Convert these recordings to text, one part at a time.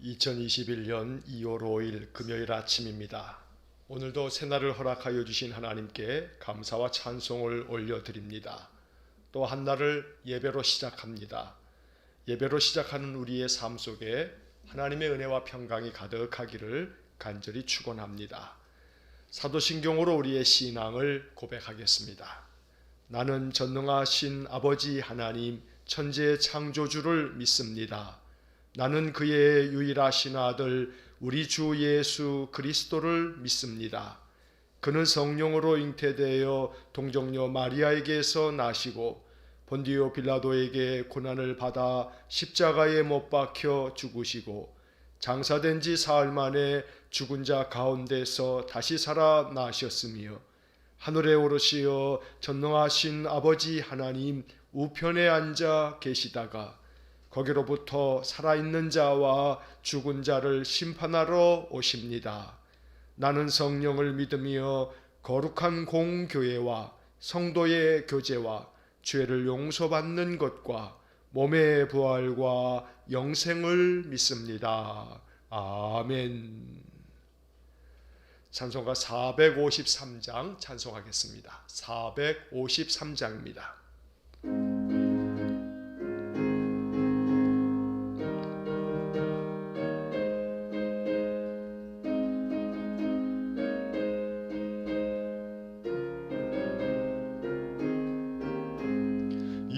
2021년 2월 5일 금요일 아침입니다. 오늘도 새날을 허락하여 주신 하나님께 감사와 찬송을 올려드립니다. 또 한 날을 예배로 시작합니다. 예배로 시작하는 우리의 삶 속에 하나님의 은혜와 평강이 가득하기를 간절히 축원합니다. 사도신경으로 우리의 신앙을 고백하겠습니다. 나는 전능하신 아버지 하나님 천지의 창조주를 믿습니다. 나는 그의 유일하신 아들 우리 주 예수 그리스도를 믿습니다. 그는 성령으로 잉태되어 동정녀 마리아에게서 나시고 본디오 빌라도에게 고난을 받아 십자가에 못 박혀 죽으시고 장사된 지 사흘 만에 죽은 자 가운데서 다시 살아나셨으며 하늘에 오르시어 전능하신 아버지 하나님 우편에 앉아 계시다가 거기로부터 살아있는 자와 죽은 자를 심판하러 오십니다. 나는 성령을 믿으며 거룩한 공교회와 성도의 교제와 죄를 용서받는 것과 몸의 부활과 영생을 믿습니다. 아멘. 찬송가 453장 찬송하겠습니다. 453장입니다.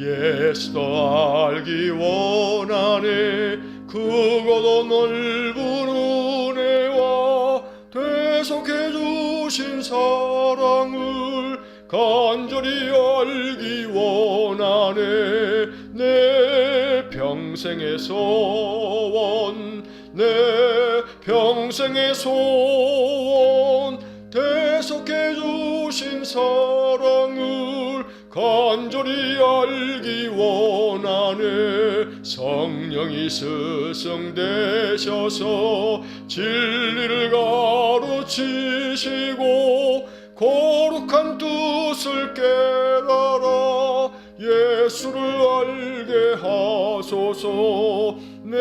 예수도 알기 원하네. 크고도 넓은 은혜와 대속해 주신 사랑을 간절히 알기 원하네. 내 평생의 소원, 내 평생의 소원, 대속해 주신 사랑을 간절히 알기 원하네. 성령이 스승되셔서 진리를 가르치시고 거룩한 뜻을 깨달아 예수를 알게 하소서. 내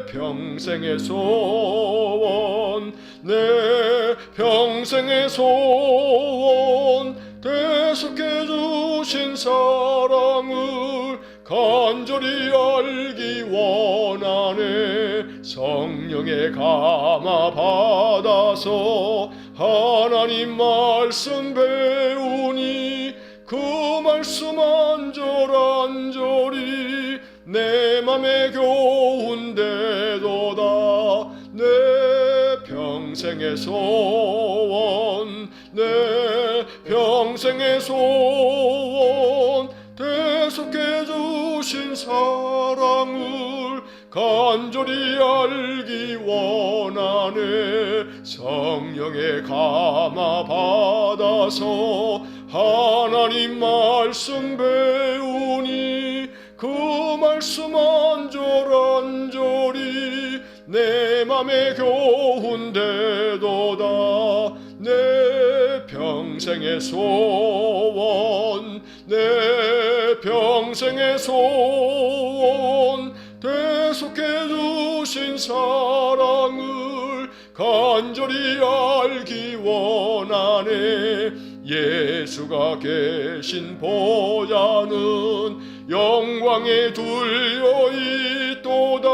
평생의 소원, 내 평생의 소원, 대속해 주신 사랑을 간절히 알기 원하네. 성령의 감화 받아서 하나님 말씀 배우니 그 말씀 안절안절이 내 맘에 교훈되도다. 내 평생의 소원, 내 평생의 소원, 대속해 주신 사랑을 간절히 알기 원하네. 성령의 감화 받아서 하나님 말씀 배우니 그 말씀 안절안절이 내 맘에 교훈되도다. 내 평생의 소원, 내 평생의 소원, 대속해 주신 사랑을 간절히 알기 원하네. 예수가 계신 보좌는 영광에 둘려 있도다.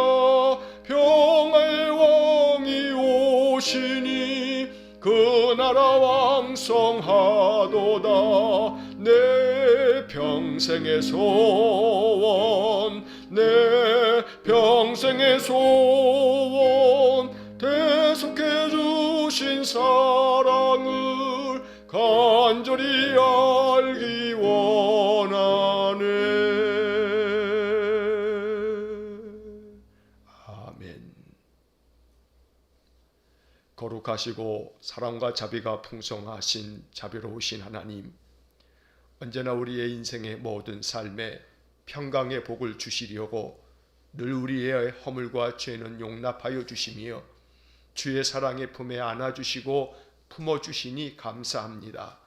평화의 왕이 오시니 그 나라 왕성하도다. 내 평생의 소원, 내 평생의 소원, 대속해 주신 사랑을 간절히 알기 원하네. 아멘. 거룩하시고 사랑과 자비가 풍성하신 자비로우신 하나님, 언제나 우리의 인생의 모든 삶에 평강의 복을 주시려고 늘 우리의 허물과 죄는 용납하여 주시며 주의 사랑의 품에 안아주시고 품어주시니 감사합니다.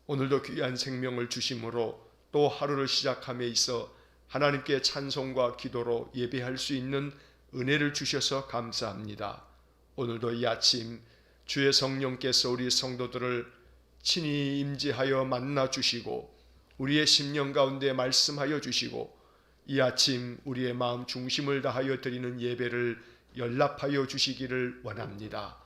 오늘도 귀한 생명을 주심으로 또 하루를 시작함에 있어 하나님께 찬송과 기도로 예배할 수 있는 은혜를 주셔서 감사합니다. 오늘도 이 아침 주의 성령께서 우리 성도들을 친히 임재하여 만나 주시고 우리의 심령 가운데 말씀하여 주시고 이 아침 우리의 마음 중심을 다하여 드리는 예배를 연락하여 주시기를 원합니다.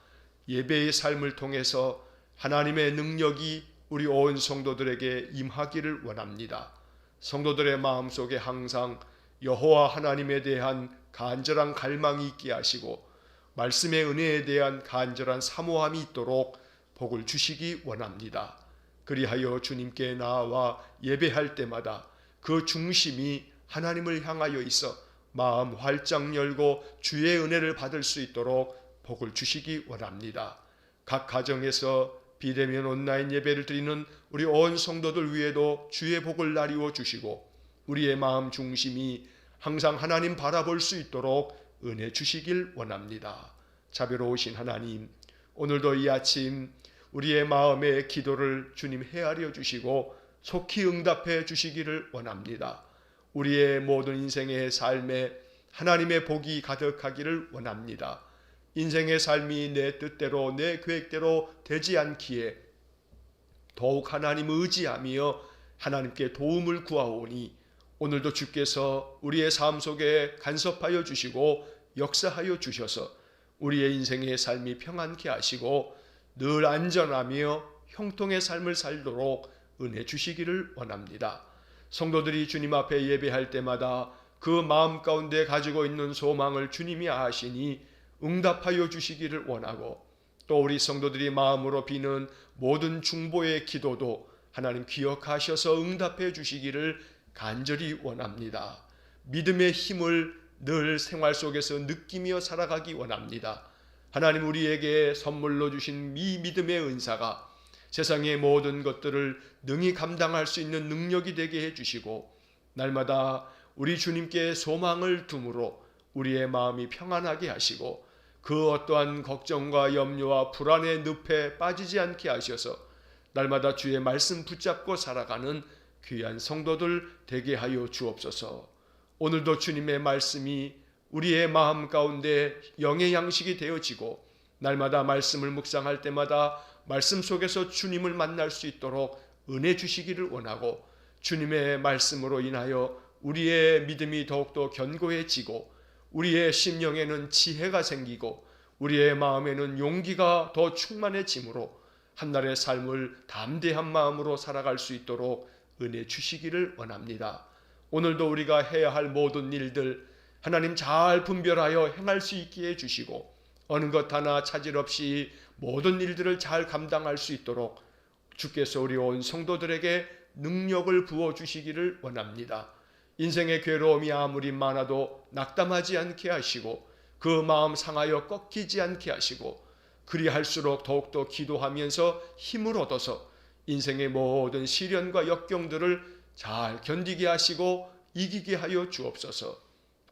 예배의 삶을 통해서 하나님의 능력이 우리 온 성도들에게 임하기를 원합니다. 성도들의 마음속에 항상 여호와 하나님에 대한 간절한 갈망이 있게 하시고 말씀의 은혜에 대한 간절한 사모함이 있도록 복을 주시기 원합니다. 그리하여 주님께 나아와 예배할 때마다 그 중심이 하나님을 향하여 있어 마음 활짝 열고 주의 은혜를 받을 수 있도록 복을 주시기 원합니다. 각 가정에서 비대면 온라인 예배를 드리는 우리 온 성도들 위에도 주의 복을 나리워 주시고 우리의 마음 중심이 항상 하나님 바라볼 수 있도록 은혜 주시길 원합니다. 자비로우신 하나님, 오늘도 이 아침 우리의 마음의 기도를 주님 헤아려 주시고 속히 응답해 주시기를 원합니다. 우리의 모든 인생의 삶에 하나님의 복이 가득하기를 원합니다. 인생의 삶이 내 뜻대로 내 계획대로 되지 않기에 더욱 하나님을 의지하며 하나님께 도움을 구하오니 오늘도 주께서 우리의 삶 속에 간섭하여 주시고 역사하여 주셔서 우리의 인생의 삶이 평안케 하시고 늘 안전하며 형통의 삶을 살도록 은혜 주시기를 원합니다. 성도들이 주님 앞에 예배할 때마다 그 마음 가운데 가지고 있는 소망을 주님이 아시니 응답하여 주시기를 원하고 또 우리 성도들이 마음으로 비는 모든 중보의 기도도 하나님 기억하셔서 응답해 주시기를 간절히 원합니다. 믿음의 힘을 늘 생활 속에서 느끼며 살아가기 원합니다. 하나님 우리에게 선물로 주신 이 믿음의 은사가 세상의 모든 것들을 능히 감당할 수 있는 능력이 되게 해주시고 날마다 우리 주님께 소망을 둠으로 우리의 마음이 평안하게 하시고 그 어떠한 걱정과 염려와 불안의 늪에 빠지지 않게 하셔서 날마다 주의 말씀 붙잡고 살아가는 귀한 성도들 되게 하여 주옵소서. 오늘도 주님의 말씀이 우리의 마음 가운데 영의 양식이 되어지고 날마다 말씀을 묵상할 때마다 말씀 속에서 주님을 만날 수 있도록 은혜 주시기를 원하고 주님의 말씀으로 인하여 우리의 믿음이 더욱더 견고해지고 우리의 심령에는 지혜가 생기고 우리의 마음에는 용기가 더 충만해지므로 한날의 삶을 담대한 마음으로 살아갈 수 있도록 은혜 주시기를 원합니다. 오늘도 우리가 해야 할 모든 일들 하나님 잘 분별하여 행할 수 있게 해주시고 어느 것 하나 차질 없이 모든 일들을 잘 감당할 수 있도록 주께서 우리 온 성도들에게 능력을 부어주시기를 원합니다. 인생의 괴로움이 아무리 많아도 낙담하지 않게 하시고 그 마음 상하여 꺾이지 않게 하시고 그리할수록 더욱더 기도하면서 힘을 얻어서 인생의 모든 시련과 역경들을 잘 견디게 하시고 이기게 하여 주옵소서.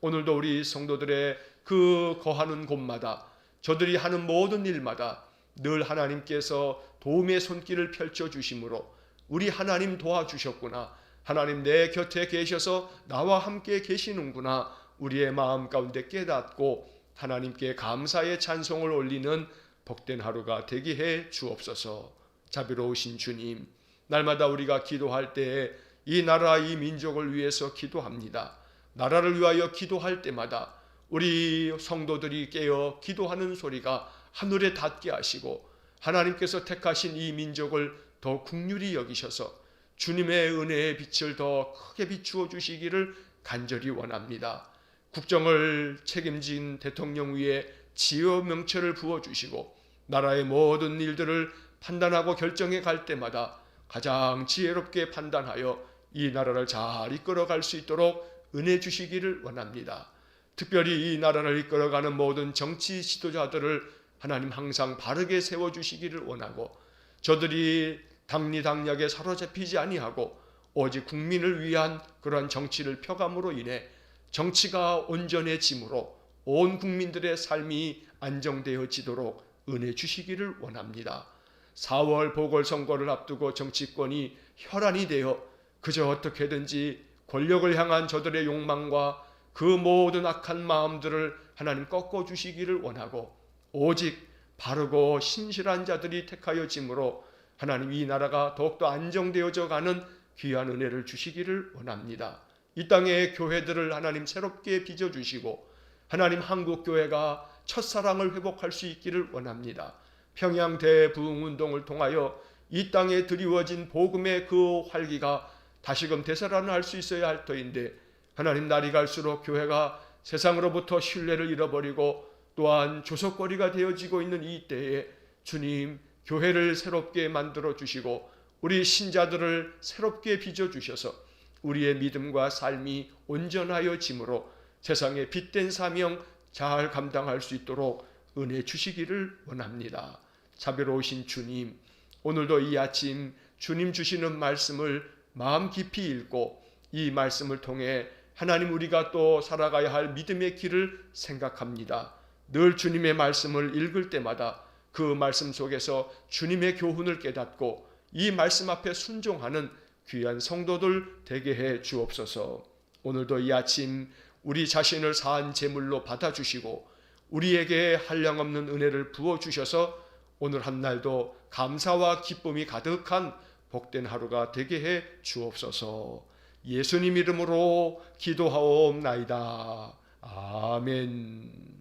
오늘도 우리 성도들의 그 거하는 곳마다 저들이 하는 모든 일마다 늘 하나님께서 도움의 손길을 펼쳐주심으로 우리 하나님 도와주셨구나, 하나님 내 곁에 계셔서 나와 함께 계시는구나, 우리의 마음 가운데 깨닫고 하나님께 감사의 찬송을 올리는 복된 하루가 되게 해 주옵소서. 자비로우신 주님, 날마다 우리가 기도할 때에 이 나라 이 민족을 위해서 기도합니다. 나라를 위하여 기도할 때마다 우리 성도들이 깨어 기도하는 소리가 하늘에 닿게 하시고 하나님께서 택하신 이 민족을 더 긍휼히 여기셔서 주님의 은혜의 빛을 더 크게 비추어 주시기를 간절히 원합니다. 국정을 책임진 대통령 위에 지혜와 명철을 부어주시고 나라의 모든 일들을 판단하고 결정해 갈 때마다 가장 지혜롭게 판단하여 이 나라를 잘 이끌어갈 수 있도록 은혜 주시기를 원합니다. 특별히 이 나라를 이끌어가는 모든 정치 지도자들을 하나님 항상 바르게 세워주시기를 원하고 저들이 당리당략에 사로잡히지 아니하고 오직 국민을 위한 그러한 정치를 펴감으로 인해 정치가 온전해짐으로 온 국민들의 삶이 안정되어지도록 은혜 주시기를 원합니다. 4월 보궐선거를 앞두고 정치권이 혈안이 되어 그저 어떻게든지 권력을 향한 저들의 욕망과 그 모든 악한 마음들을 하나님 꺾어주시기를 원하고 오직 바르고 신실한 자들이 택하여짐으로 하나님 이 나라가 더욱더 안정되어져 가는 귀한 은혜를 주시기를 원합니다. 이 땅의 교회들을 하나님 새롭게 빚어주시고 하나님 한국교회가 첫사랑을 회복할 수 있기를 원합니다. 평양 대부흥운동을 통하여 이 땅에 드리워진 복음의 그 활기가 다시금 되살아날 수 있어야 할 터인데 하나님 날이 갈수록 교회가 세상으로부터 신뢰를 잃어버리고 또한 조석거리가 되어지고 있는 이 때에 주님 교회를 새롭게 만들어 주시고 우리 신자들을 새롭게 빚어주셔서 우리의 믿음과 삶이 온전하여짐으로 세상의 빛된 사명 잘 감당할 수 있도록 은혜 주시기를 원합니다. 자비로우신 주님, 오늘도 이 아침 주님 주시는 말씀을 마음 깊이 읽고 이 말씀을 통해 하나님 우리가 또 살아가야 할 믿음의 길을 생각합니다. 늘 주님의 말씀을 읽을 때마다 그 말씀 속에서 주님의 교훈을 깨닫고 이 말씀 앞에 순종하는 귀한 성도들 되게 해 주옵소서. 오늘도 이 아침 우리 자신을 사한 제물로 받아주시고 우리에게 한량없는 은혜를 부어주셔서 오늘 한 날도 감사와 기쁨이 가득한 복된 하루가 되게 해 주옵소서. 예수님 이름으로 기도하옵나이다. 아멘.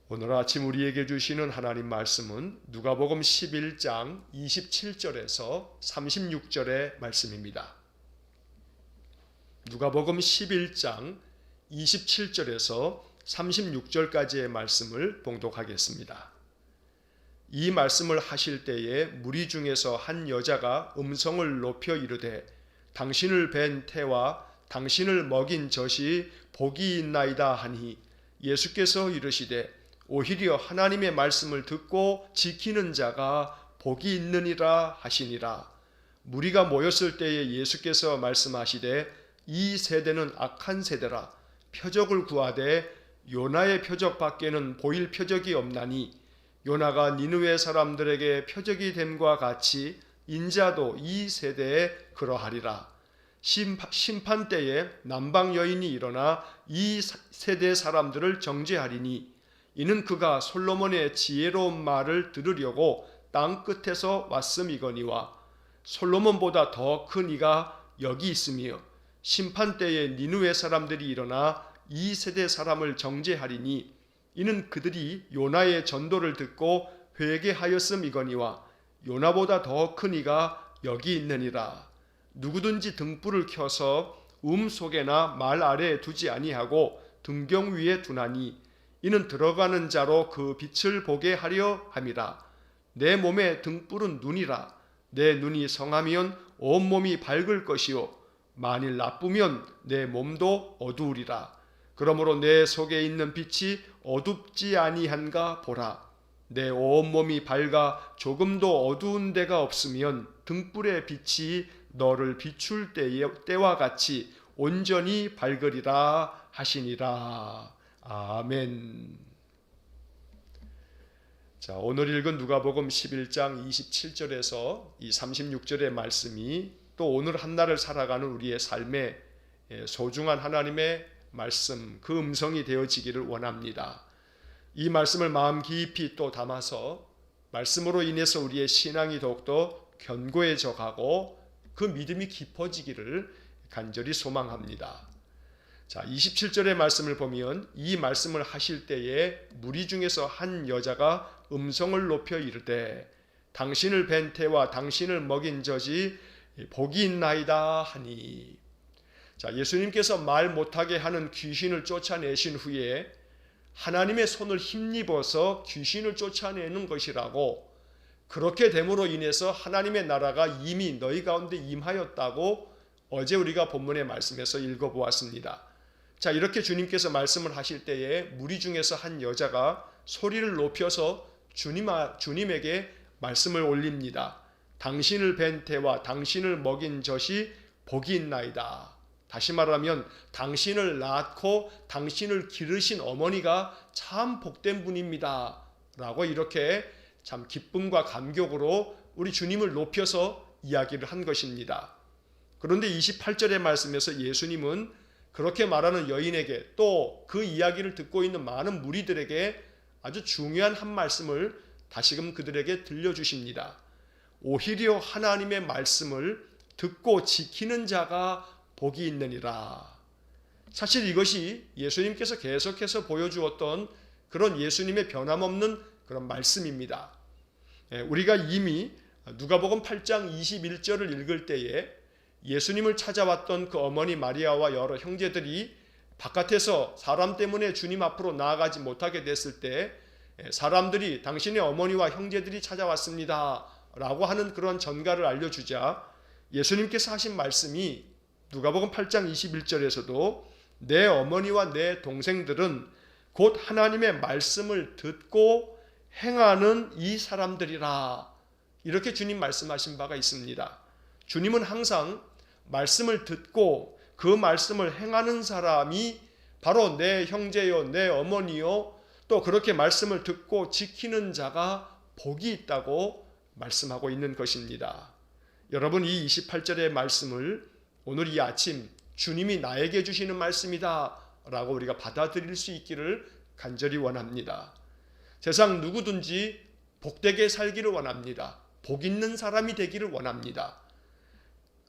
오늘 아침 우리에게 주시는 하나님 말씀은 누가복음 11장 27절에서 36절의 말씀입니다. 누가복음 11장 27절에서 36절까지의 말씀을 봉독하겠습니다. 이 말씀을 하실 때에 무리 중에서 한 여자가 음성을 높여 이르되 당신을 뵌 태와 당신을 먹인 젖이 복이 있나이다 하니 예수께서 이르시되 오히려 하나님의 말씀을 듣고 지키는 자가 복이 있느니라 하시니라. 무리가 모였을 때에 예수께서 말씀하시되 이 세대는 악한 세대라. 표적을 구하되 요나의 표적 밖에는 보일 표적이 없나니 요나가 니느웨 사람들에게 표적이 됨과 같이 인자도 이 세대에 그러하리라. 심판 때에 남방 여인이 일어나 이 세대 사람들을 정죄하리니 이는 그가 솔로몬의 지혜로운 말을 들으려고 땅 끝에서 왔음이거니와 솔로몬보다 더 큰 이가 여기 있으며 심판 때에 니느웨 사람들이 일어나 이 세대 사람을 정죄하리니 이는 그들이 요나의 전도를 듣고 회개하였음이거니와 요나보다 더 큰 이가 여기 있느니라. 누구든지 등불을 켜서 속에나 말 아래에 두지 아니하고 등경 위에 두나니 이는 들어가는 자로 그 빛을 보게 하려 함이라. 내 몸의 등불은 눈이라. 내 눈이 성하면 온몸이 밝을 것이요 만일 나쁘면 내 몸도 어두우리라. 그러므로 내 속에 있는 빛이 어둡지 아니한가 보라. 내 온몸이 밝아 조금도 어두운 데가 없으면 등불의 빛이 너를 비출 때와 같이 온전히 밝으리라 하시니라. 아멘. 자, 오늘 읽은 누가복음 11장 27절에서 이 36절의 말씀이 또 오늘 한날을 살아가는 우리의 삶에 소중한 하나님의 말씀, 그 음성이 되어지기를 원합니다. 이 말씀을 마음 깊이 또 담아서 말씀으로 인해서 우리의 신앙이 더욱더 견고해져 가고 그 믿음이 깊어지기를 간절히 소망합니다. 자, 27절의 말씀을 보면 이 말씀을 하실 때에 무리 중에서 한 여자가 음성을 높여 이르되 당신을 뵌 태와 당신을 먹인 젖이 복이 있나이다 하니. 자, 예수님께서 말 못하게 하는 귀신을 쫓아내신 후에 하나님의 손을 힘입어서 귀신을 쫓아내는 것이라고, 그렇게 됨으로 인해서 하나님의 나라가 이미 너희 가운데 임하였다고 어제 우리가 본문의 말씀에서 읽어보았습니다. 자, 이렇게 주님께서 말씀을 하실 때에 무리 중에서 한 여자가 소리를 높여서 주님에게 말씀을 올립니다. 당신을 뵌 태와 당신을 먹인 젖이 복이 있나이다. 다시 말하면 당신을 낳고 당신을 기르신 어머니가 참 복된 분입니다 라고 이렇게 참 기쁨과 감격으로 우리 주님을 높여서 이야기를 한 것입니다. 그런데 28절의 말씀에서 예수님은 그렇게 말하는 여인에게 또 그 이야기를 듣고 있는 많은 무리들에게 아주 중요한 한 말씀을 다시금 그들에게 들려주십니다. 오히려 하나님의 말씀을 듣고 지키는 자가 복이 있느니라. 사실 이것이 예수님께서 계속해서 보여주었던 그런 예수님의 변함없는 그런 말씀입니다. 우리가 이미 누가복음 8장 21절을 읽을 때에 예수님을 찾아왔던 그 어머니 마리아와 여러 형제들이 바깥에서 사람 때문에 주님 앞으로 나아가지 못하게 됐을 때 사람들이 당신의 어머니와 형제들이 찾아왔습니다 라고 하는 그런 전가를 알려주자 예수님께서 하신 말씀이 누가복음 8장 21절에서도 내 어머니와 내 동생들은 곧 하나님의 말씀을 듣고 행하는 이 사람들이라, 이렇게 주님 말씀하신 바가 있습니다. 주님은 항상 말씀을 듣고 그 말씀을 행하는 사람이 바로 내 형제요 내 어머니요 또 그렇게 말씀을 듣고 지키는 자가 복이 있다고 말씀하고 있는 것입니다. 여러분, 이 28절의 말씀을 오늘 이 아침 주님이 나에게 주시는 말씀이다 라고 우리가 받아들일 수 있기를 간절히 원합니다. 세상 누구든지 복되게 살기를 원합니다. 복 있는 사람이 되기를 원합니다.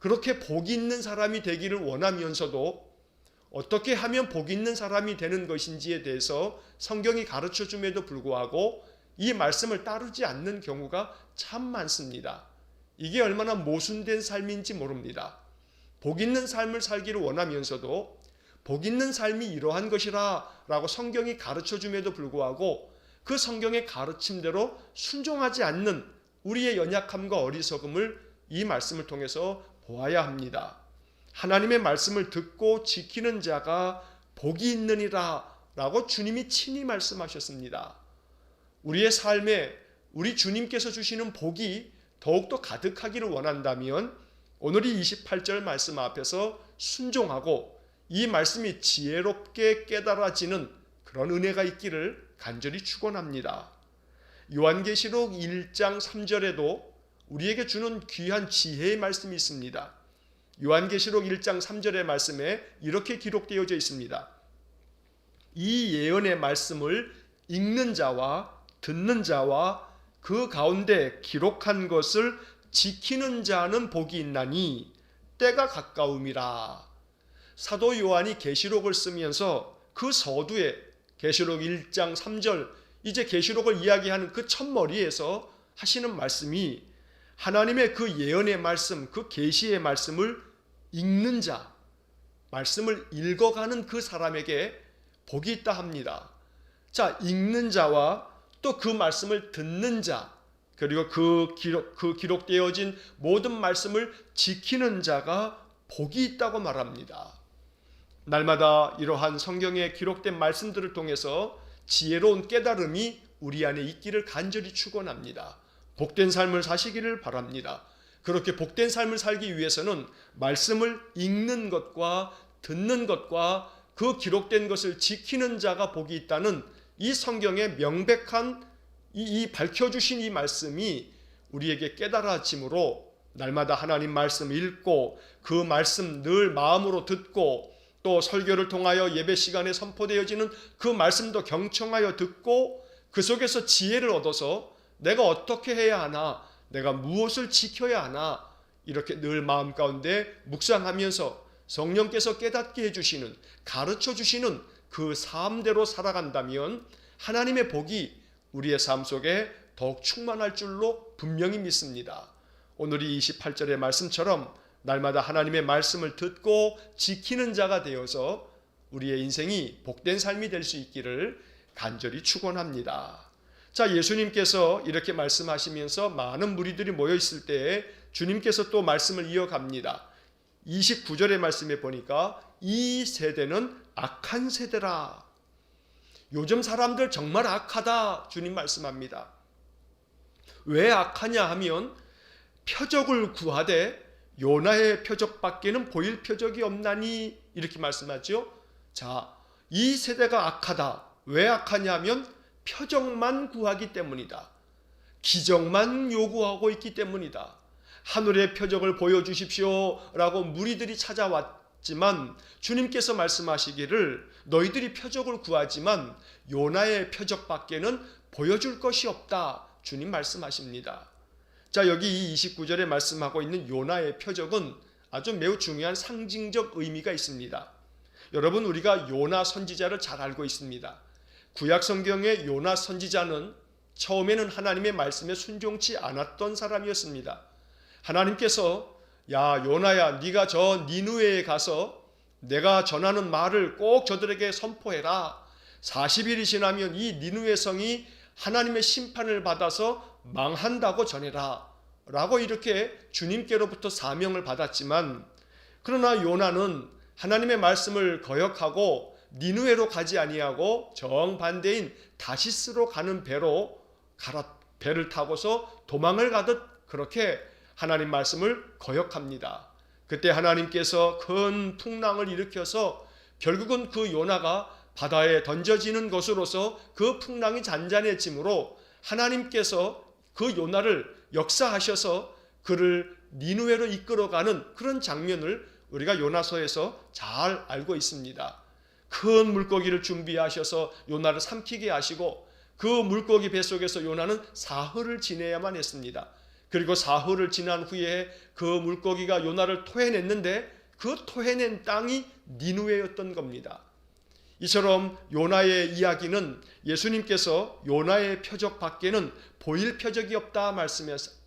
그렇게 복 있는 사람이 되기를 원하면서도 어떻게 하면 복 있는 사람이 되는 것인지에 대해서 성경이 가르쳐줌에도 불구하고 이 말씀을 따르지 않는 경우가 참 많습니다. 이게 얼마나 모순된 삶인지 모릅니다. 복 있는 삶을 살기를 원하면서도 복 있는 삶이 이러한 것이라 라고 성경이 가르쳐줌에도 불구하고 그 성경의 가르침대로 순종하지 않는 우리의 연약함과 어리석음을 이 말씀을 통해서 보아야 합니다. 하나님의 말씀을 듣고 지키는 자가 복이 있느니라 라고 주님이 친히 말씀하셨습니다. 우리의 삶에 우리 주님께서 주시는 복이 더욱더 가득하기를 원한다면 오늘 이 28절 말씀 앞에서 순종하고 이 말씀이 지혜롭게 깨달아지는 그런 은혜가 있기를 간절히 축원합니다. 요한계시록 1장 3절에도 우리에게 주는 귀한 지혜의 말씀이 있습니다. 요한계시록 1장 3절의 말씀에 이렇게 기록되어져 있습니다. 이 예언의 말씀을 읽는 자와 듣는 자와 그 가운데 기록한 것을 지키는 자는 복이 있나니 때가 가까움이라. 사도 요한이 계시록을 쓰면서 그 서두에 계시록 1장 3절 이제 계시록을 이야기하는 그 첫머리에서 하시는 말씀이 하나님의 그 예언의 말씀, 그 계시의 말씀을 읽는 자, 말씀을 읽어가는 그 사람에게 복이 있다 합니다. 자, 읽는 자와 또 그 말씀을 듣는 자, 그리고 그 기록되어진 모든 말씀을 지키는 자가 복이 있다고 말합니다. 날마다 이러한 성경에 기록된 말씀들을 통해서 지혜로운 깨달음이 우리 안에 있기를 간절히 축원합니다. 복된 삶을 사시기를 바랍니다. 그렇게 복된 삶을 살기 위해서는 말씀을 읽는 것과 듣는 것과 그 기록된 것을 지키는 자가 복이 있다는 이 성경의 명백한 이 밝혀주신 이 말씀이 우리에게 깨달아짐으로 날마다 하나님 말씀 읽고 그 말씀 늘 마음으로 듣고 또 설교를 통하여 예배 시간에 선포되어지는 그 말씀도 경청하여 듣고 그 속에서 지혜를 얻어서 내가 어떻게 해야 하나, 내가 무엇을 지켜야 하나, 이렇게 늘 마음 가운데 묵상하면서 성령께서 깨닫게 해주시는, 가르쳐 주시는 그 삶대로 살아간다면 하나님의 복이 우리의 삶 속에 더욱 충만할 줄로 분명히 믿습니다. 오늘 이 28절의 말씀처럼 날마다 하나님의 말씀을 듣고 지키는 자가 되어서 우리의 인생이 복된 삶이 될 수 있기를 간절히 축원합니다. 자, 예수님께서 이렇게 말씀하시면서 많은 무리들이 모여 있을 때에 주님께서 또 말씀을 이어갑니다. 29절의 말씀에 보니까 이 세대는 악한 세대라. 요즘 사람들 정말 악하다 주님 말씀합니다. 왜 악하냐 하면 표적을 구하되 요나의 표적밖에는 보일 표적이 없나니 이렇게 말씀하죠. 자, 이 세대가 악하다. 왜 악하냐 하면 표적만 구하기 때문이다. 기적만 요구하고 있기 때문이다. 하늘의 표적을 보여주십시오 라고 무리들이 하셨지만 주님께서 말씀하시기를 너희들이 표적을 구하지만 요나의 표적밖에는 보여줄 것이 없다. 주님 말씀하십니다. 자, 여기 이 29절에 말씀하고 있는 요나의 표적은 아주 매우 중요한 상징적 의미가 있습니다. 여러분, 우리가 요나 선지자를 잘 알고 있습니다. 구약 성경의 요나 선지자는 처음에는 하나님의 말씀에 순종치 않았던 사람이었습니다. 하나님께서 야 요나야, 네가 저 니느웨에 가서 내가 전하는 말을 꼭 저들에게 선포해라. 40일이 지나면 이 니느웨 성이 하나님의 심판을 받아서 망한다고 전해라 라고 이렇게 주님께로부터 사명을 받았지만, 그러나 요나는 하나님의 말씀을 거역하고 니느웨로 가지 아니하고 정반대인 다시스로 가는 배를 타고서 도망을 가듯 그렇게 하나님 말씀을 거역합니다. 그때 하나님께서 큰 풍랑을 일으켜서 결국은 그 요나가 바다에 던져지는 것으로서 그 풍랑이 잔잔해지므로 하나님께서 그 요나를 역사하셔서 그를 니느웨로 이끌어가는 그런 장면을 우리가 요나서에서 잘 알고 있습니다. 큰 물고기를 준비하셔서 요나를 삼키게 하시고 그 물고기 뱃속에서 요나는 사흘을 지내야만 했습니다. 그리고 사흘을 지난 후에 그 물고기가 요나를 토해냈는데 그 토해낸 땅이 니느웨였던 겁니다. 이처럼 요나의 이야기는 예수님께서 요나의 표적 밖에는 보일 표적이 없다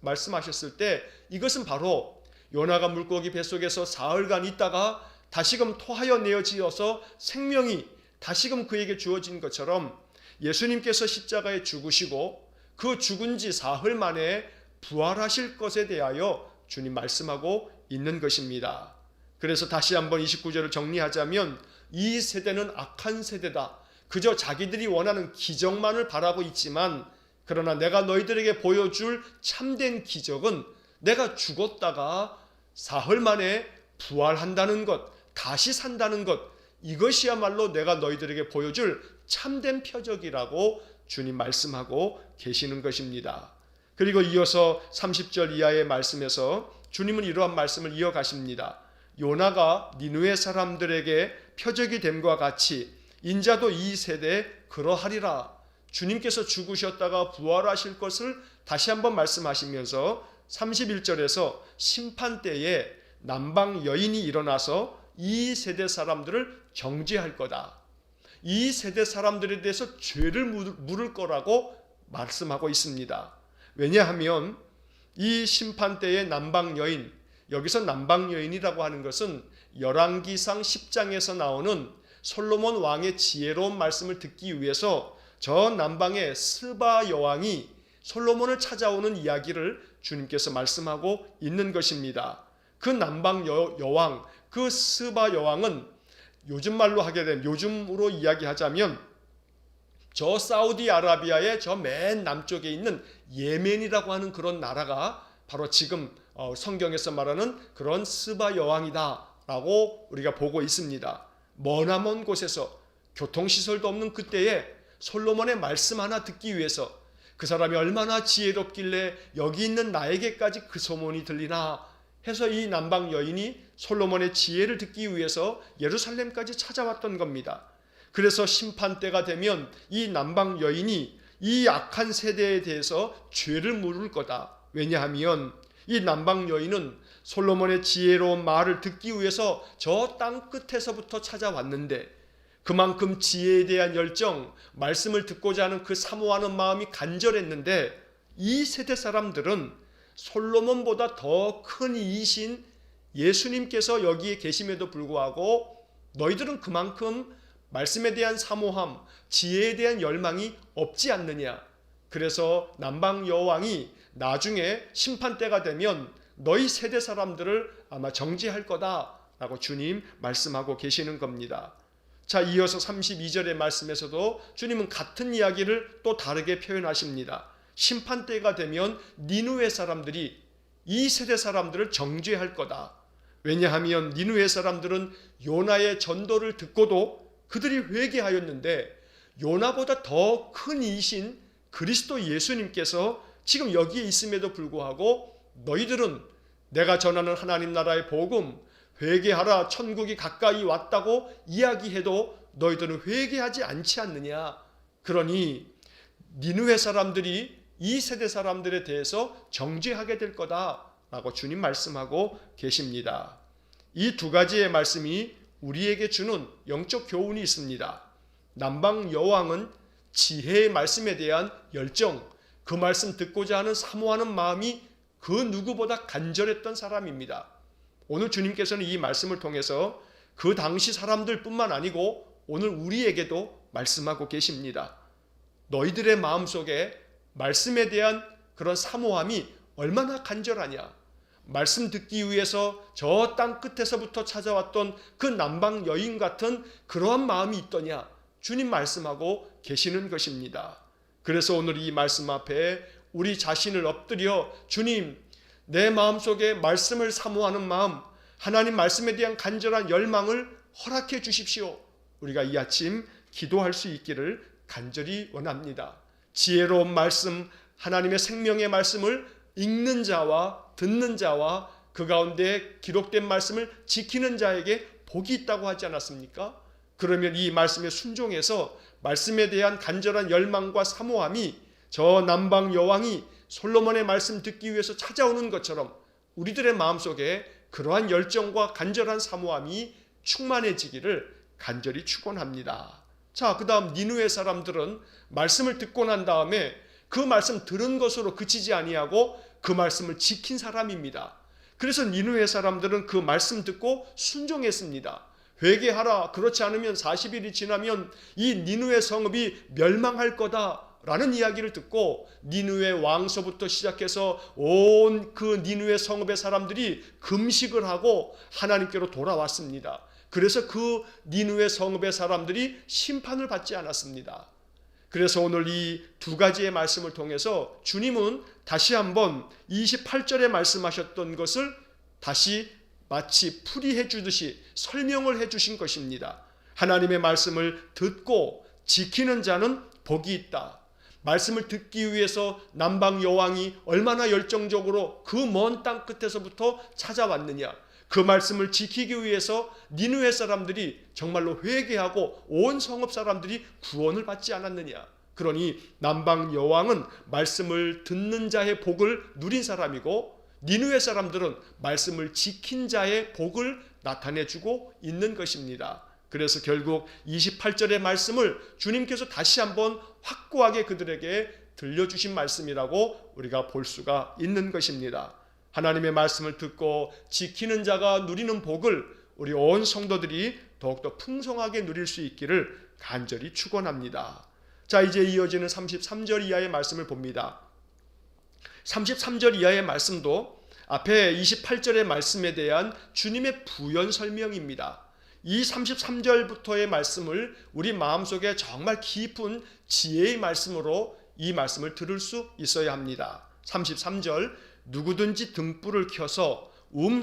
말씀하셨을 때 이것은 바로 요나가 물고기 뱃속에서 사흘간 있다가 다시금 토하여 내어지어서 생명이 다시금 그에게 주어진 것처럼 예수님께서 십자가에 죽으시고 그 죽은 지 사흘 만에 부활하실 것에 대하여 주님 말씀하고 있는 것입니다. 그래서 다시 한번 29절을 정리하자면 이 세대는 악한 세대다. 그저 자기들이 원하는 기적만을 바라고 있지만 그러나 내가 너희들에게 보여줄 참된 기적은 내가 죽었다가 사흘 만에 부활한다는 것, 다시 산다는 것, 이것이야말로 내가 너희들에게 보여줄 참된 표적이라고 주님 말씀하고 계시는 것입니다. 그리고 이어서 30절 이하의 말씀에서 주님은 이러한 말씀을 이어가십니다. 요나가 니느웨 사람들에게 표적이 됨과 같이 인자도 이 세대에 그러하리라. 주님께서 죽으셨다가 부활하실 것을 다시 한번 말씀하시면서 31절에서 심판 때에 남방 여인이 일어나서 이 세대 사람들을 정죄할 거다. 이 세대 사람들에 대해서 죄를 물을 거라고 말씀하고 있습니다. 왜냐하면 이 심판 때의 남방 여인, 여기서 남방 여인이라고 하는 것은 열왕기상 10장에서 나오는 솔로몬 왕의 지혜로운 말씀을 듣기 위해서 저 남방의 스바 여왕이 솔로몬을 찾아오는 이야기를 주님께서 말씀하고 있는 것입니다. 그 남방 여왕, 그 스바 여왕은 요즘 말로 하게 되면, 요즘으로 이야기하자면 저 사우디아라비아의 저 맨 남쪽에 있는 예멘이라고 하는 그런 나라가 바로 지금 성경에서 말하는 그런 스바 여왕이다라고 우리가 보고 있습니다. 머나먼 곳에서 교통시설도 없는 그때에 솔로몬의 말씀 하나 듣기 위해서 그 사람이 얼마나 지혜롭길래 여기 있는 나에게까지 그 소문이 들리나 해서 이 남방 여인이 솔로몬의 지혜를 듣기 위해서 예루살렘까지 찾아왔던 겁니다. 그래서 심판 때가 되면 이 남방 여인이 이 악한 세대에 대해서 죄를 물을 거다. 왜냐하면 이 남방 여인은 솔로몬의 지혜로운 말을 듣기 위해서 저 땅 끝에서부터 찾아왔는데 그만큼 지혜에 대한 열정, 말씀을 듣고자 하는 그 사모하는 마음이 간절했는데 이 세대 사람들은 솔로몬보다 더 큰 이이신 예수님께서 여기에 계심에도 불구하고 너희들은 그만큼 말씀에 대한 사모함, 지혜에 대한 열망이 없지 않느냐. 그래서 남방 여왕이 나중에 심판 때가 되면 너희 세대 사람들을 아마 정죄할 거다라고 주님 말씀하고 계시는 겁니다. 자, 이어서 32절의 말씀에서도 주님은 같은 이야기를 또 다르게 표현하십니다. 심판 때가 되면 니느웨 사람들이 이 세대 사람들을 정죄할 거다. 왜냐하면 니느웨 사람들은 요나의 전도를 듣고도 그들이 회개하였는데 요나보다 더 큰 이신 그리스도 예수님께서 지금 여기에 있음에도 불구하고 너희들은 내가 전하는 하나님 나라의 복음, 회개하라 천국이 가까이 왔다고 이야기해도 너희들은 회개하지 않지 않느냐. 그러니 니느웨 사람들이 이 세대 사람들에 대해서 정죄하게 될 거다라고 주님 말씀하고 계십니다. 이 두 가지의 말씀이 우리에게 주는 영적 교훈이 있습니다. 남방 여왕은 지혜의 말씀에 대한 열정, 그 말씀 듣고자 하는 사모하는 마음이 그 누구보다 간절했던 사람입니다. 오늘 주님께서는 이 말씀을 통해서 그 당시 사람들뿐만 아니고 오늘 우리에게도 말씀하고 계십니다. 너희들의 마음속에 말씀에 대한 그런 사모함이 얼마나 간절하냐. 말씀 듣기 위해서 저 땅 끝에서부터 찾아왔던 그 남방 여인 같은 그러한 마음이 있더냐. 주님 말씀하고 계시는 것입니다. 그래서 오늘 이 말씀 앞에 우리 자신을 엎드려 주님, 내 마음속에 말씀을 사모하는 마음, 하나님 말씀에 대한 간절한 열망을 허락해 주십시오. 우리가 이 아침 기도할 수 있기를 간절히 원합니다. 지혜로운 말씀, 하나님의 생명의 말씀을 읽는 자와 듣는 자와 그 가운데 기록된 말씀을 지키는 자에게 복이 있다고 하지 않았습니까? 그러면 이 말씀에 순종해서 말씀에 대한 간절한 열망과 사모함이 저 남방 여왕이 솔로몬의 말씀 듣기 위해서 찾아오는 것처럼 우리들의 마음속에 그러한 열정과 간절한 사모함이 충만해지기를 간절히 축원합니다. 자, 그 다음 니느웨 사람들은 말씀을 듣고 난 다음에 그 말씀 들은 것으로 그치지 아니하고 그 말씀을 지킨 사람입니다. 그래서 니느웨 사람들은 그 말씀 듣고 순종했습니다. 회개하라. 그렇지 않으면 40일이 지나면 이 니느웨 성읍이 멸망할 거다라는 이야기를 듣고 니느웨 왕서부터 시작해서 온 그 니느웨 성읍의 사람들이 금식을 하고 하나님께로 돌아왔습니다. 그래서 그 니느웨 성읍의 사람들이 심판을 받지 않았습니다. 그래서 오늘 이 두 가지의 말씀을 통해서 주님은 다시 한번 28절에 말씀하셨던 것을 다시 마치 풀이해 주듯이 설명을 해 주신 것입니다. 하나님의 말씀을 듣고 지키는 자는 복이 있다. 말씀을 듣기 위해서 남방 여왕이 얼마나 열정적으로 그 먼 땅 끝에서부터 찾아왔느냐. 그 말씀을 지키기 위해서 니느웨 사람들이 정말로 회개하고 온 성읍 사람들이 구원을 받지 않았느냐. 그러니 남방 여왕은 말씀을 듣는 자의 복을 누린 사람이고 니느웨 사람들은 말씀을 지킨 자의 복을 나타내주고 있는 것입니다. 그래서 결국 28절의 말씀을 주님께서 다시 한번 확고하게 그들에게 들려주신 말씀이라고 우리가 볼 수가 있는 것입니다. 하나님의 말씀을 듣고 지키는 자가 누리는 복을 우리 온 성도들이 더욱더 풍성하게 누릴 수 있기를 간절히 축원합니다. 자, 이제 이어지는 33절 이하의 말씀을 봅니다. 33절 이하의 말씀도 앞에 28절의 말씀에 대한 주님의 부연 설명입니다. 이 33절부터의 말씀을 우리 마음속에 정말 깊은 지혜의 말씀으로 이 말씀을 들을 수 있어야 합니다. 33절, 누구든지 등불을 켜서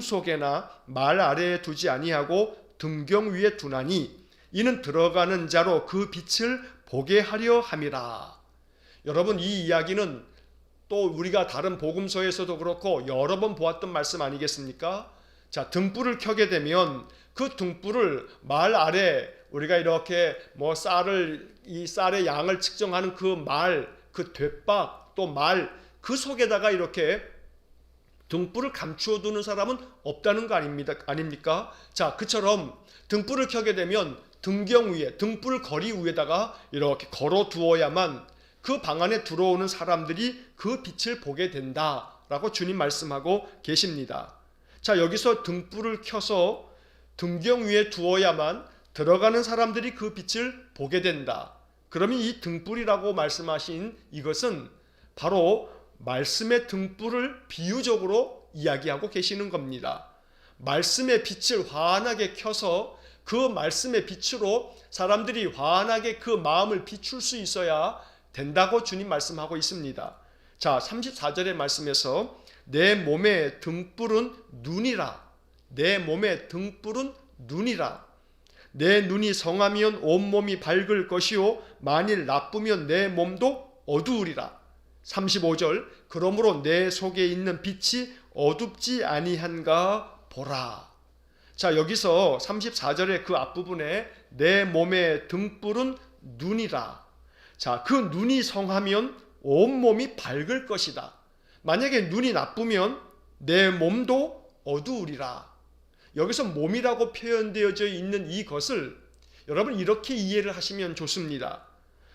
속에나 말 아래에 두지 아니하고 등경 위에 두나니 이는 들어가는 자로 그 빛을 보게 하려 함이라. 여러분, 이 이야기는 또 우리가 다른 복음서에서도 그렇고 여러 번 보았던 말씀 아니겠습니까? 자, 등불을 켜게 되면 그 등불을 말 아래 우리가 이렇게 이 쌀의 양을 측정하는 그 말, 그 돛박 또 말, 그 속에다가 이렇게 등불을 감추어 두는 사람은 없다는 거 아닙니까? 자, 그처럼 등불을 켜게 되면 등경 위에, 등불 거리 위에다가 이렇게 걸어 두어야만 그 방 안에 들어오는 사람들이 그 빛을 보게 된다라고 주님 말씀하고 계십니다. 자, 여기서 등불을 켜서 등경 위에 두어야만 들어가는 사람들이 그 빛을 보게 된다. 그러면 이 등불이라고 말씀하신 이것은 바로 말씀의 등불을 비유적으로 이야기하고 계시는 겁니다. 말씀의 빛을 환하게 켜서 그 말씀의 빛으로 사람들이 환하게 그 마음을 비출 수 있어야 된다고 주님 말씀하고 있습니다. 자, 34절의 말씀에서 내 몸의 등불은 눈이라. 내 몸의 등불은 눈이라. 내 눈이 성하면 온몸이 밝을 것이요 만일 나쁘면 내 몸도 어두우리라. 35절, 그러므로 내 속에 있는 빛이 어둡지 아니한가 보라. 자, 여기서 34절의 그 앞부분에 내 몸의 등불은 눈이라. 자, 그 눈이 성하면 온몸이 밝을 것이다. 만약에 눈이 나쁘면 내 몸도 어두우리라. 여기서 몸이라고 표현되어져 있는 이것을 여러분 이렇게 이해를 하시면 좋습니다.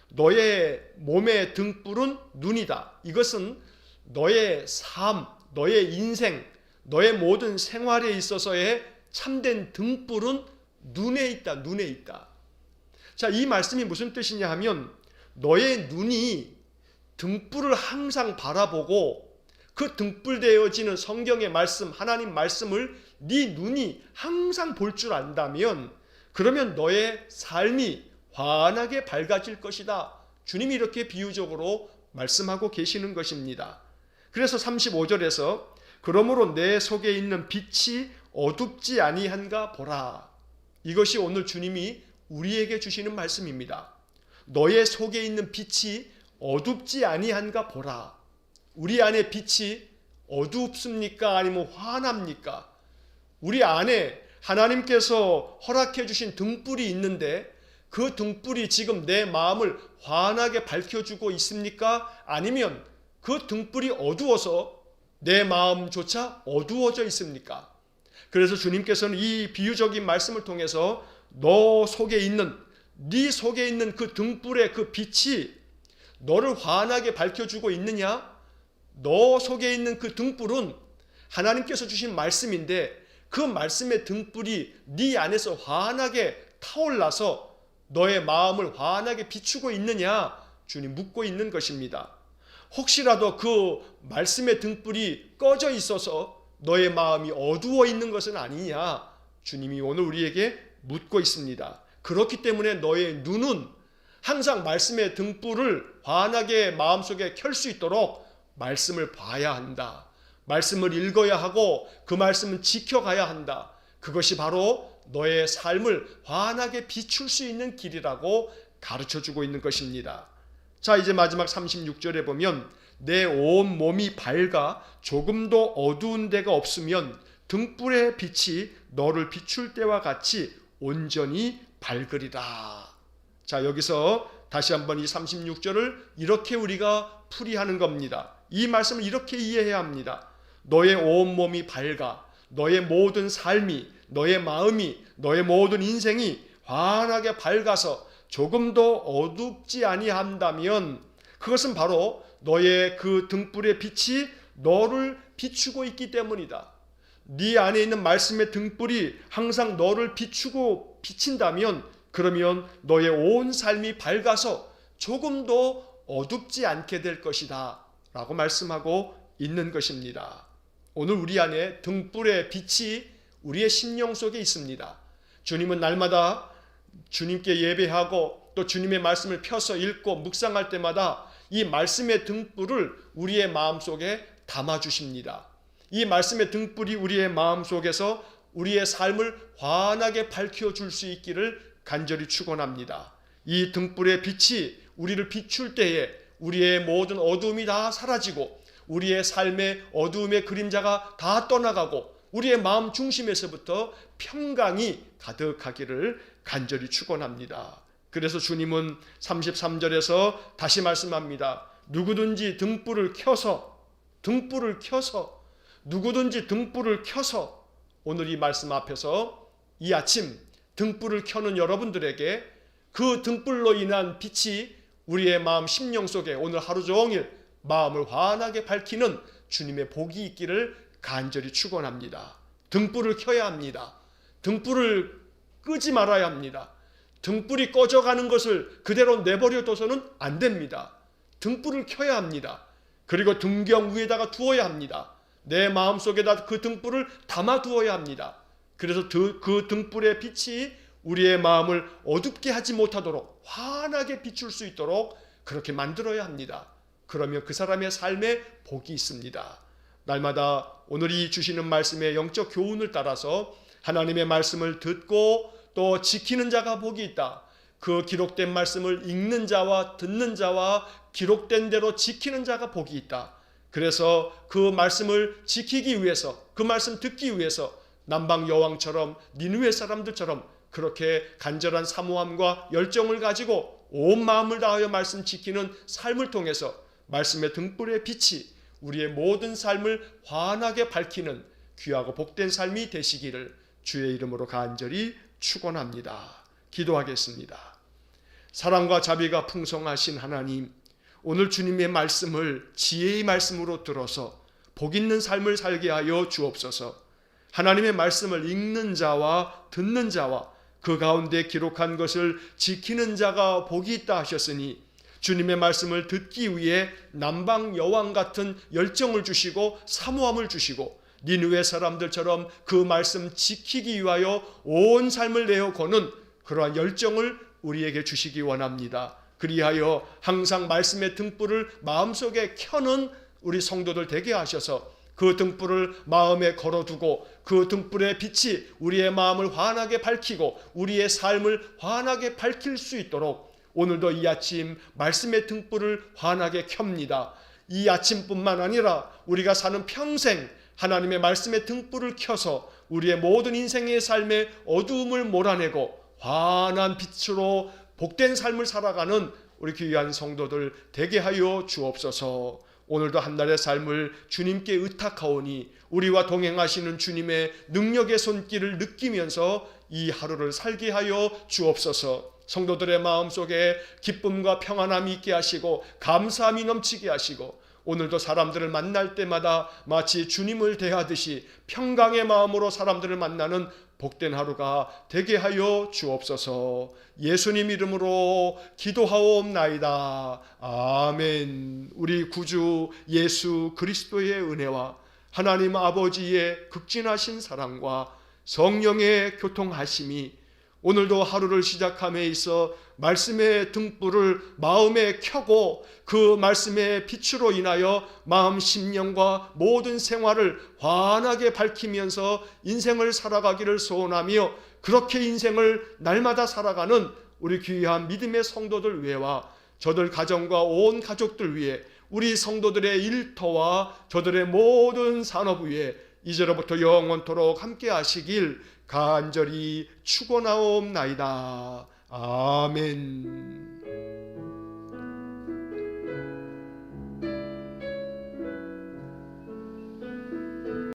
너의 몸의 등불은 눈이다. 이것은 너의 삶, 너의 인생, 너의 모든 생활에 있어서의 참된 등불은 눈에 있다. 눈에 있다. 자, 이 말씀이 무슨 뜻이냐 하면 너의 눈이 등불을 항상 바라보고 그 등불 되어지는 성경의 말씀, 하나님 말씀을 네 눈이 항상 볼 줄 안다면 그러면 너의 삶이 환하게 밝아질 것이다. 주님이 이렇게 비유적으로 말씀하고 계시는 것입니다. 그래서 35절에서 그러므로 내 속에 있는 빛이 어둡지 아니한가 보라. 이것이 오늘 주님이 우리에게 주시는 말씀입니다. 너의 속에 있는 빛이 어둡지 아니한가 보라. 우리 안에 빛이 어둡습니까? 아니면 환합니까? 우리 안에 하나님께서 허락해 주신 등불이 있는데 그 등불이 지금 내 마음을 환하게 밝혀주고 있습니까? 아니면 그 등불이 어두워서 내 마음조차 어두워져 있습니까? 그래서 주님께서는 이 비유적인 말씀을 통해서 너 속에 있는, 네 속에 있는 그 등불의 그 빛이 너를 환하게 밝혀주고 있느냐? 너 속에 있는 그 등불은 하나님께서 주신 말씀인데 그 말씀의 등불이 네 안에서 환하게 타올라서 너의 마음을 환하게 비추고 있느냐? 주님 묻고 있는 것입니다. 혹시라도 그 말씀의 등불이 꺼져 있어서 너의 마음이 어두워 있는 것은 아니냐? 주님이 오늘 우리에게 묻고 있습니다. 그렇기 때문에 너의 눈은 항상 말씀의 등불을 환하게 마음속에 켤 수 있도록 말씀을 봐야 한다. 말씀을 읽어야 하고 그 말씀은 지켜가야 한다. 그것이 바로 너의 삶을 환하게 비출 수 있는 길이라고 가르쳐주고 있는 것입니다. 자, 이제 마지막 36절에 보면 내 온 몸이 밝아 조금도 어두운 데가 없으면 등불의 빛이 너를 비출 때와 같이 온전히 밝으리라. 자, 여기서 다시 한번 이 36절을 이렇게 우리가 풀이하는 겁니다. 이 말씀을 이렇게 이해해야 합니다. 너의 온 몸이 밝아 너의 모든 삶이, 너의 마음이, 너의 모든 인생이 환하게 밝아서 조금도 어둡지 아니한다면 그것은 바로 너의 그 등불의 빛이 너를 비추고 있기 때문이다. 네 안에 있는 말씀의 등불이 항상 너를 비추고 비친다면 그러면 너의 온 삶이 밝아서 조금도 어둡지 않게 될 것이다 라고 말씀하고 있는 것입니다. 오늘 우리 안에 등불의 빛이 우리의 심령 속에 있습니다. 주님은 날마다 주님께 예배하고 또 주님의 말씀을 펴서 읽고 묵상할 때마다 이 말씀의 등불을 우리의 마음속에 담아주십니다. 이 말씀의 등불이 우리의 마음속에서 우리의 삶을 환하게 밝혀줄 수 있기를 간절히 축원합니다. 이 등불의 빛이 우리를 비출 때에 우리의 모든 어두움이 다 사라지고 우리의 삶의 어두움의 그림자가 다 떠나가고 우리의 마음 중심에서부터 평강이 가득하기를 간절히 축원합니다. 그래서 주님은 33절에서 다시 말씀합니다. 누구든지 등불을 켜서 누구든지 등불을 켜서 오늘 이 말씀 앞에서 이 아침 등불을 켜는 여러분들에게 그 등불로 인한 빛이 우리의 마음 심령 속에 오늘 하루 종일 마음을 환하게 밝히는 주님의 복이 있기를 간절히 축원합니다. 등불을 켜야 합니다. 등불을 끄지 말아야 합니다. 등불이 꺼져가는 것을 그대로 내버려둬서는 안 됩니다. 등불을 켜야 합니다. 그리고 등경 위에다가 두어야 합니다. 내 마음속에다 그 등불을 담아두어야 합니다. 그래서 그 등불의 빛이 우리의 마음을 어둡게 하지 못하도록 환하게 비출 수 있도록 그렇게 만들어야 합니다. 그러면 그 사람의 삶에 복이 있습니다. 날마다 오늘이 주시는 말씀의 영적 교훈을 따라서 하나님의 말씀을 듣고 또 지키는 자가 복이 있다. 그 기록된 말씀을 읽는 자와 듣는 자와 기록된 대로 지키는 자가 복이 있다. 그래서 그 말씀을 지키기 위해서, 그 말씀 듣기 위해서 남방 여왕처럼 니느웨 사람들처럼 그렇게 간절한 사모함과 열정을 가지고 온 마음을 다하여 말씀 지키는 삶을 통해서 말씀의 등불의 빛이 우리의 모든 삶을 환하게 밝히는 귀하고 복된 삶이 되시기를 주의 이름으로 간절히 축원합니다. 기도하겠습니다. 사랑과 자비가 풍성하신 하나님, 오늘 주님의 말씀을 지혜의 말씀으로 들어서 복 있는 삶을 살게 하여 주옵소서. 하나님의 말씀을 읽는 자와 듣는 자와 그 가운데 기록한 것을 지키는 자가 복이 있다 하셨으니 주님의 말씀을 듣기 위해 남방 여왕 같은 열정을 주시고 사모함을 주시고 니느웨 사람들처럼 그 말씀 지키기 위하여 온 삶을 내어 거는 그러한 열정을 우리에게 주시기 원합니다. 그리하여 항상 말씀의 등불을 마음속에 켜는 우리 성도들 되게 하셔서 그 등불을 마음에 걸어두고 그 등불의 빛이 우리의 마음을 환하게 밝히고 우리의 삶을 환하게 밝힐 수 있도록 오늘도 이 아침 말씀의 등불을 환하게 켭니다. 이 아침뿐만 아니라 우리가 사는 평생 하나님의 말씀의 등불을 켜서 우리의 모든 인생의 삶의 어두움을 몰아내고 환한 빛으로 복된 삶을 살아가는 우리 귀한 성도들 되게 하여 주옵소서. 오늘도 한날의 삶을 주님께 의탁하오니 우리와 동행하시는 주님의 능력의 손길을 느끼면서 이 하루를 살게 하여 주옵소서. 성도들의 마음속에 기쁨과 평안함이 있게 하시고 감사함이 넘치게 하시고 오늘도 사람들을 만날 때마다 마치 주님을 대하듯이 평강의 마음으로 사람들을 만나는 복된 하루가 되게 하여 주옵소서. 예수님 이름으로 기도하옵나이다. 아멘. 우리 구주 예수 그리스도의 은혜와 하나님 아버지의 극진하신 사랑과 성령의 교통하심이 오늘도 하루를 시작함에 있어 말씀의 등불을 마음에 켜고 그 말씀의 빛으로 인하여 마음 심령과 모든 생활을 환하게 밝히면서 인생을 살아가기를 소원하며 그렇게 인생을 날마다 살아가는 우리 귀한 믿음의 성도들 위해와 저들 가정과 온 가족들 위해 우리 성도들의 일터와 저들의 모든 산업 위에 이제로부터 영원토록 함께 하시길 간절히 축원하옵나이다. 아멘.